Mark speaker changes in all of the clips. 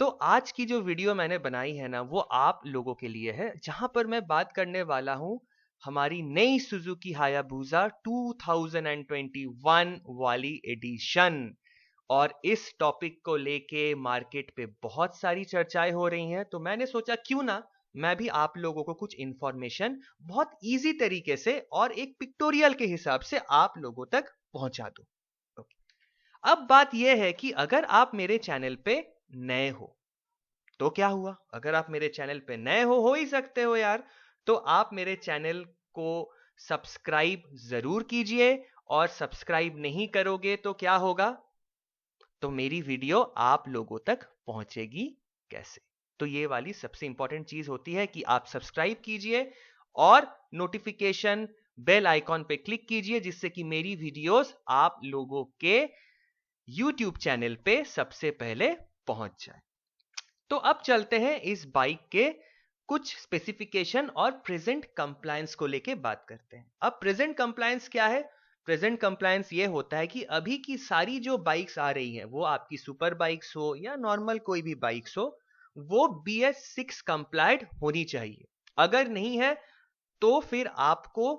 Speaker 1: तो आज की जो वीडियो मैंने बनाई है ना वो आप लोगों के लिए है, जहां पर मैं बात करने वाला हूं हमारी नई सुजुकी हायाबुसा 2021 वाली एडिशन। और इस टॉपिक को लेके मार्केट पे बहुत सारी चर्चाएं हो रही हैं, तो मैंने सोचा क्यों ना मैं भी आप लोगों को कुछ इंफॉर्मेशन बहुत इजी तरीके से और एक पिक्टोरियल के हिसाब से आप लोगों तक पहुंचा दूं। ओके। अब बात यह है कि अगर आप मेरे चैनल पे नए हो तो क्या हुआ? अगर आप मेरे चैनल पे नए हो ही सकते हो यार, तो आप मेरे चैनल को सब्सक्राइब जरूर कीजिए। और सब्सक्राइब नहीं करोगे तो क्या होगा? तो मेरी वीडियो आप लोगों तक पहुंचेगी कैसे? तो ये वाली सबसे इंपॉर्टेंट चीज होती है कि आप सब्सक्राइब कीजिए और नोटिफिकेशन बेल आइकॉन पे क्लिक कीजिए, जिससे कि मेरी वीडियोस आप लोगों के YouTube चैनल पे सबसे पहले पहुंच जाए। तो अब चलते हैं इस बाइक के कुछ स्पेसिफिकेशन और प्रेजेंट कंप्लायंस को लेके बात करते हैं। अब प्रेजेंट कंप्लायंस क्या है? प्रेजेंट कंप्लायंस ये होता है कि अभी की सारी जो बाइक्स आ रही हैं, वो आपकी सुपर बाइक्स हो या नॉर्मल कोई भी बाइक्स हो, वो BS6 कंप्लाइड होनी चाहिए। अगर नहीं है तो फिर आपको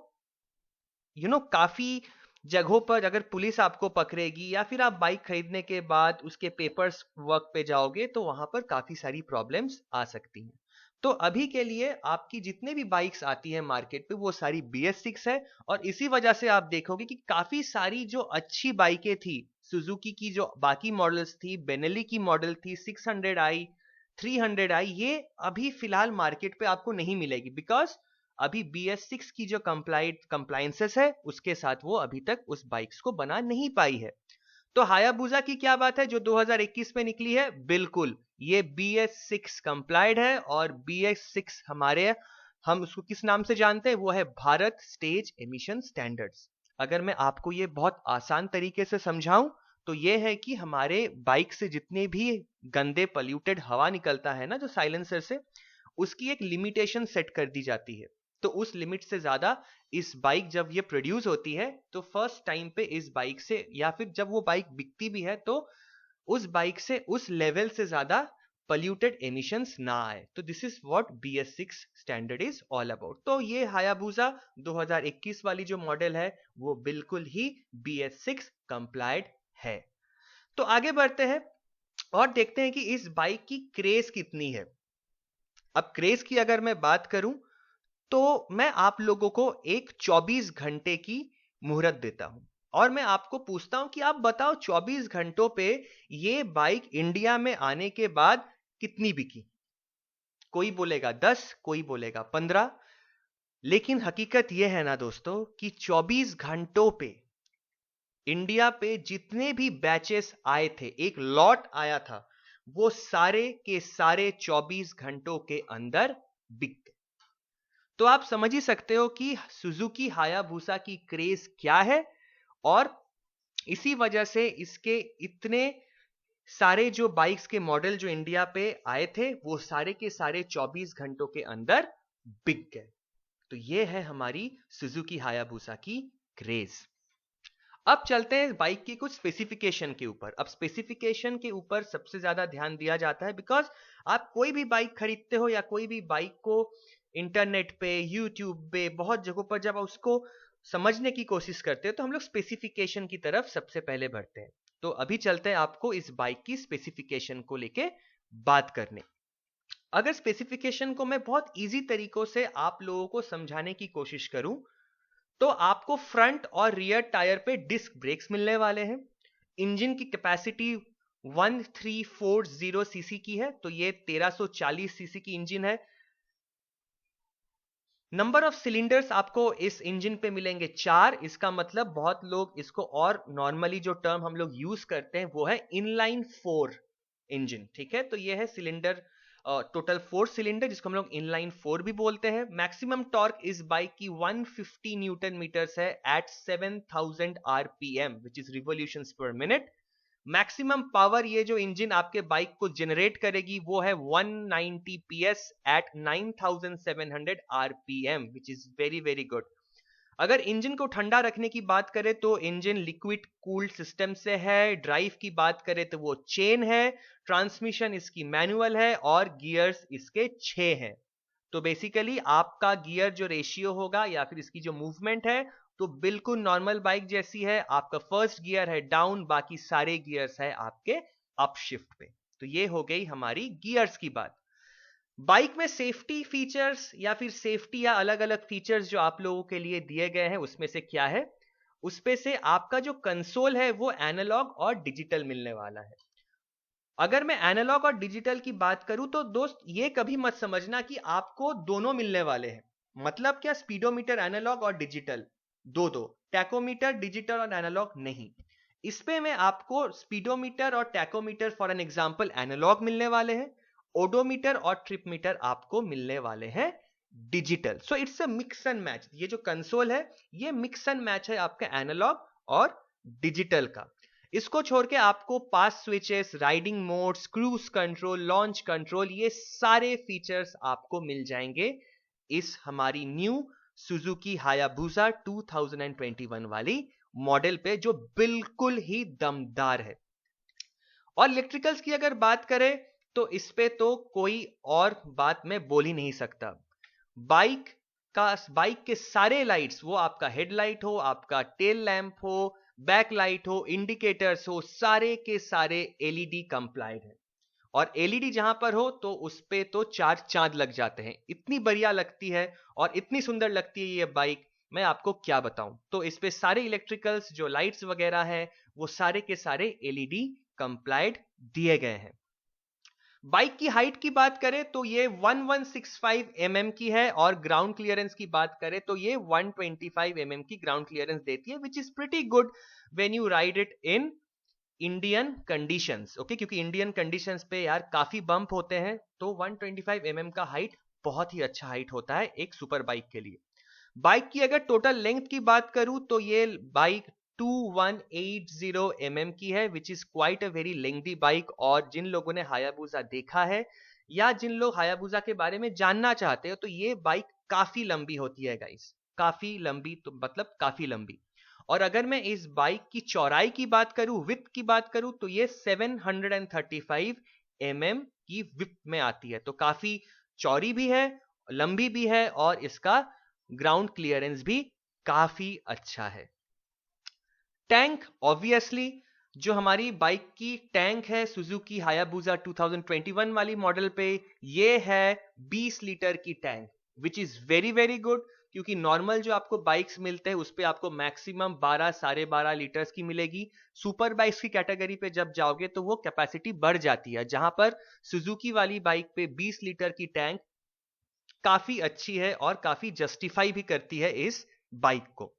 Speaker 1: काफी जगहों पर अगर पुलिस आपको पकड़ेगी या फिर आप बाइक खरीदने के बाद उसके पेपर्स वर्क पे जाओगे तो वहां पर काफी सारी प्रॉब्लम्स आ सकती हैं। तो अभी के लिए आपकी जितने भी बाइक्स आती हैं मार्केट पे वो सारी BS6 है। और इसी वजह से आप देखोगे कि काफी सारी जो अच्छी बाइकें थी सुजुकी की, जो बाकी मॉडल्स थी, बेनेली की मॉडल थी 600i 300i, ये अभी फिलहाल मार्केट पे आपको नहीं मिलेगी, बिकॉज अभी BS6 की जो कंप्लायंसेस है उसके साथ वो अभी तक उस बाइक्स को बना नहीं पाई है। तो हायाबुसा की क्या बात है जो 2021 में निकली है? बिल्कुल ये BS6 कंप्लाइड है। और BS6 हम उसको किस नाम से जानते हैं? वो है भारत स्टेज एमिशन स्टैंडर्ड्स। अगर मैं आपको ये बहुत आसान तरीके से समझाऊं तो ये है कि हमारे बाइक से जितने भी गंदे पॉल्यूटेड हवा निकलता है ना जो साइलेंसर से, उसकी एक लिमिटेशन सेट कर दी जाती है। तो उस लिमिट से ज्यादा इस बाइक जब ये प्रोड्यूस होती है तो फर्स्ट टाइम पे इस बाइक से, या फिर जब वो बाइक बिकती भी है, तो उस बाइक से उस लेवल से ज्यादा पोल्यूटेड एमिशंस ना आए। तो this is what BS6 standard is all about. तो ये हायाबुसा 2021 वाली जो मॉडल है वो बिल्कुल ही BS6 कंप्लाइड है। तो आगे बढ़ते हैं और देखते हैं कि इस बाइक की क्रेज कितनी है। अब क्रेज की अगर मैं बात करूं तो मैं आप लोगों को एक 24 घंटे की मुहूर्त देता हूं और मैं आपको पूछता हूं कि आप बताओ 24 घंटों पे ये बाइक इंडिया में आने के बाद कितनी बिकी? कोई बोलेगा 10, कोई बोलेगा 15। लेकिन हकीकत यह है ना दोस्तों कि 24 घंटों पे इंडिया पे जितने भी बैचेस आए थे, एक लॉट आया था, वो सारे के सारे 24 घंटों के अंदर बिक गए। तो आप समझ ही सकते हो कि सुजुकी हायाबुसा की क्रेज क्या है। और इसी वजह से इसके इतने सारे जो बाइक्स के मॉडल जो इंडिया पे आए थे वो सारे के सारे 24 घंटों के अंदर बिक गए। तो ये है हमारी सुजुकी हायाबुसा की क्रेज। अब चलते हैं बाइक की कुछ स्पेसिफिकेशन के ऊपर। अब स्पेसिफिकेशन के ऊपर सबसे ज्यादा ध्यान दिया जाता है, बिकॉज आप कोई भी बाइक खरीदते हो या कोई भी बाइक को इंटरनेट पे, यूट्यूब पे, बहुत जगहों पर जब उसको समझने की कोशिश करते हो तो हम लोग स्पेसिफिकेशन की तरफ सबसे पहले बढ़ते हैं। तो अभी चलते हैं आपको इस बाइक की स्पेसिफिकेशन को लेके बात करने। अगर स्पेसिफिकेशन को मैं बहुत इजी तरीकों से आप लोगों को समझाने की कोशिश करूं तो आपको फ्रंट और रियर टायर पे डिस्क ब्रेक्स मिलने वाले हैं। इंजन की कैपेसिटी 1340 सीसी की है, तो ये 1340 सीसी की इंजन है। नंबर ऑफ सिलेंडर्स आपको इस इंजन पे मिलेंगे 4। इसका मतलब बहुत लोग इसको और नॉर्मली जो टर्म हम लोग यूज करते हैं वो है इनलाइन 4 इंजन। ठीक है, तो ये है सिलेंडर, टोटल 4 सिलेंडर, जिसको हम लोग इनलाइन 4 भी बोलते हैं। मैक्सिमम टॉर्क इस बाइक की 150 न्यूटन मीटर्स है at 7000 RPM which is revolutions per minute. Maximum power ये जो इंजन आपके बाइक को जनरेट करेगी वो है 190 PS at 9700 RPM which is very very good. अगर इंजन को ठंडा रखने की बात करें तो इंजन लिक्विड कूल्ड सिस्टम से है, ड्राइव की बात करें तो वो चेन है, ट्रांसमिशन इसकी मैनुअल है और गियर्स इसके 6 हैं। तो बेसिकली आपका गियर जो रेशियो होगा या फिर इसकी जो मूवमेंट है तो बिल्कुल नॉर्मल बाइक जैसी है। आपका फर्स्ट गियर है डाउन, बाकी सारे गियर्स है आपके अप शिफ्ट पे। तो ये हो गई हमारी गियर्स की बात। बाइक में सेफ्टी फीचर्स या फिर सेफ्टी या अलग अलग फीचर्स जो आप लोगों के लिए दिए गए हैं उसमें से क्या है, उसपे से आपका जो कंसोल है वो एनालॉग और डिजिटल मिलने वाला है। अगर मैं एनालॉग और डिजिटल की बात करूं तो दोस्त ये कभी मत समझना कि आपको दोनों मिलने वाले हैं। मतलब क्या, स्पीडोमीटर एनालॉग और डिजिटल दो दो, टैकोमीटर डिजिटल और एनालॉग नहीं। इस पे में आपको स्पीडोमीटर और tachometer for an example analogue मिलने वाले हैं, ओडोमीटर और ट्रिप मीटर आपको मिलने वाले हैं digital. So it's a mix and match. ये जो कंसोल है ये मिक्स एंड मैच है आपका एनालॉग और डिजिटल का। इसको छोड़ के आपको पास switches, riding modes, cruise control, launch control, ये सारे फीचर्स आपको मिल जाएंगे इस हमारी न्यू सुजुकी हायाबुसा 2021 वाली मॉडल पे, जो बिल्कुल ही दमदार है। और इलेक्ट्रिकल्स की अगर बात करें तो इस पे तो कोई और बात मैं बोल ही नहीं सकता। बाइक के सारे लाइट्स, वो आपका हेडलाइट हो, आपका टेल लैंप हो, बैक लाइट हो, इंडिकेटर्स हो, सारे के सारे एलईडी कंप्लाइड है। और एलईडी जहां पर हो तो उस पे तो 4 चांद लग जाते हैं। इतनी बढ़िया लगती है और इतनी सुंदर लगती है ये बाइक, मैं आपको क्या बताऊं। तो इस पे सारे इलेक्ट्रिकल्स जो लाइट्स वगैरह है वो सारे के सारे एलईडी कंप्लाइड दिए गए हैं। बाइक की हाइट की बात करें तो ये 1165 mm की है और ग्राउंड क्लियरेंस की बात करें तो ये 125 mm की ग्राउंड क्लियरेंस देती है, which is pretty good when you ride it in Indian conditions. Okay, क्योंकि इंडियन कंडीशंस पे यार काफी बम्प होते हैं, तो 125 mm का हाइट बहुत ही अच्छा हाइट होता है एक सुपर बाइक के लिए। बाइक की अगर टोटल लेंथ की बात करूं तो ये बाइक 2180 mm की है, which is quite a very lengthy bike. और जिन लोगों ने हायाबुसा देखा है या जिन लोग हायाबुसा के बारे में जानना चाहते हो तो ये बाइक काफी लंबी होती है गाइस, काफी लंबी, तो मतलब काफी लंबी। और अगर मैं इस बाइक की चौड़ाई की बात करूं, विड्थ की बात करूं, तो ये 735 mm की विड्थ में आती है। तो काफी चौड़ी भी है, लंबी भी है और इसका ग्राउंड क्लियरेंस भी काफी अच्छा है। टैंक, ऑब्वियसली जो हमारी बाइक की टैंक है सुजुकी हायाबुसा 2021 वाली मॉडल पे, ये है 20 लीटर की tank, which is very very good. क्योंकि नॉर्मल जो आपको बाइक्स मिलते हैं उस पे आपको मैक्सिमम 12 साढ़े 12 लीटर्स की मिलेगी। सुपर बाइक्स की कैटेगरी पे जब जाओगे तो वो कैपेसिटी बढ़ जाती है, जहां पर सुजुकी वाली बाइक पे 20 लीटर की टैंक काफी अच्छी है और काफी जस्टिफाई भी करती है इस बाइक को।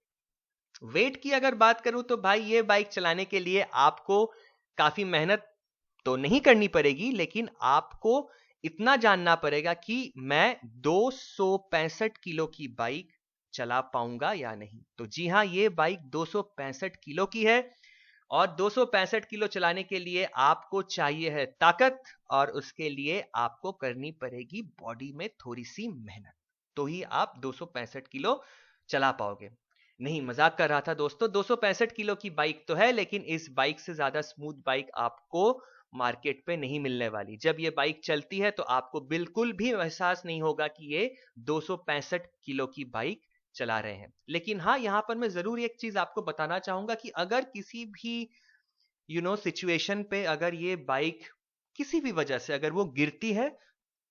Speaker 1: वेट की अगर बात करूं तो भाई ये बाइक चलाने के लिए आपको काफी मेहनत तो नहीं करनी पड़ेगी, लेकिन आपको इतना जानना पड़ेगा कि मैं 265 किलो की बाइक चला पाऊंगा या नहीं। तो जी हां, ये बाइक 265 किलो की है और 265 किलो चलाने के लिए आपको चाहिए है ताकत, और उसके लिए आपको करनी पड़ेगी बॉडी में थोड़ी सी मेहनत, तो ही आप 265 किलो चला पाओगे। नहीं, मजाक कर रहा था दोस्तों, 265 किलो की बाइक तो है, लेकिन इस बाइक से ज्यादा स्मूथ बाइक आपको मार्केट पे नहीं मिलने वाली। जब ये बाइक चलती है तो आपको बिल्कुल भी एहसास नहीं होगा कि ये 265 किलो की बाइक चला रहे हैं। लेकिन हाँ, यहां पर मैं जरूर एक चीज आपको बताना चाहूंगा कि अगर किसी भी सिचुएशन पे अगर ये बाइक किसी भी वजह से अगर वो गिरती है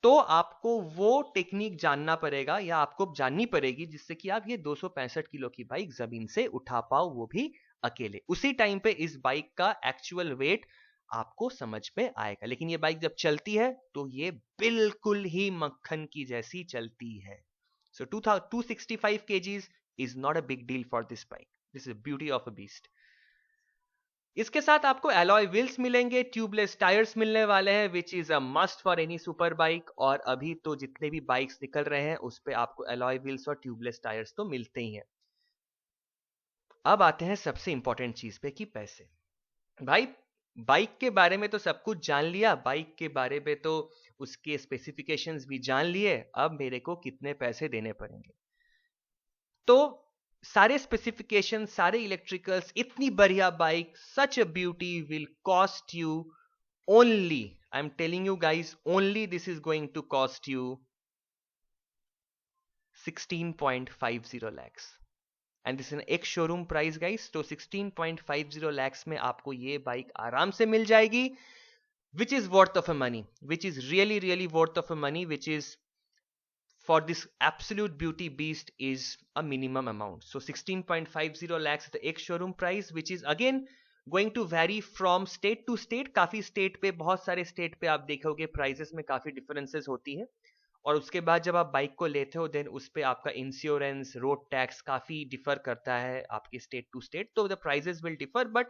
Speaker 1: तो आपको वो टेक्निक जानना पड़ेगा या आपको जाननी पड़ेगी जिससे कि आप ये 265 किलो की बाइक जमीन से उठा पाओ, वो भी अकेले। उसी टाइम पे इस बाइक का एक्चुअल वेट आपको समझ में आएगा। लेकिन ये बाइक जब चलती है तो ये बिल्कुल ही मक्खन की जैसी चलती है। सो 265 kgs is not a big deal for this bike. This is beauty of a beast. इसके साथ आपको एलॉय व्हील्स मिलेंगे, ट्यूबलेस टायर्स मिलने वाले हैं, which is a must for any super bike. और अभी तो जितने भी बाइक्स निकल रहे हैं उस पे आपको एलॉय व्हील्स और ट्यूबलेस टायर्स तो मिलते ही हैं। अब आते हैं सबसे इंपॉर्टेंट चीज पे कि पैसे। भाई, बाइक के बारे में तो सब कुछ जान लिया, बाइक के बारे में तो उसके स्पेसिफिकेशंस भी जान लिए, अब मेरे को कितने पैसे देने पड़ेंगे। तो सारे स्पेसिफिकेशन, सारे इलेक्ट्रिकल्स, इतनी बढ़िया bike, such a beauty will cost you only, I am telling you guys, only this is going to cost you 16.50 lakhs and this is ex showroom price guys. तो 16.50 lakhs में आपको ये bike आराम से मिल जाएगी, which is worth of a money, which is really worth of a money, which is for this absolute beauty beast is a minimum amount. So 16.50 lakhs is the एक showroom price, which is again going to vary from state to state. काफी state पे, बहुत सारे state पे आप देखोगे prices में काफी डिफरेंसेस होती है। और उसके बाद जब आप बाइक को लेते हो देन उस पे आपका इंश्योरेंस, रोड टैक्स काफी डिफर करता है आपके स्टेट टू स्टेट, तो the prices will differ. But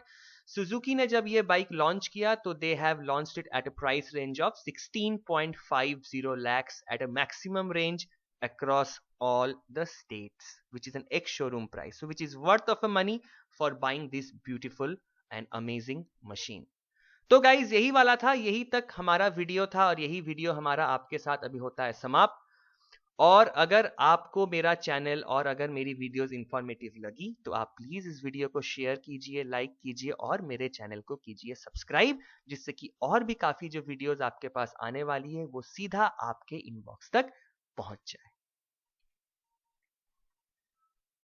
Speaker 1: Suzuki ने जब ये बाइक लॉन्च किया तो they have launched it at a price range of 16.50 lakhs at a maximum range across all the states, which is an ex-showroom price, so which is worth of a money for buying this beautiful and amazing machine. तो guys यही वाला था, यही तक हमारा video था और यही वीडियो हमारा आपके साथ अभी होता है समाप्त। और अगर आपको मेरा चैनल और अगर मेरी वीडियोस इंफॉर्मेटिव लगी तो आप प्लीज इस वीडियो को शेयर कीजिए, लाइक कीजिए और मेरे चैनल को कीजिए सब्सक्राइब, जिससे कि और भी काफी जो वीडियोस आपके पास आने वाली है वो सीधा आपके इनबॉक्स तक पहुंच जाए।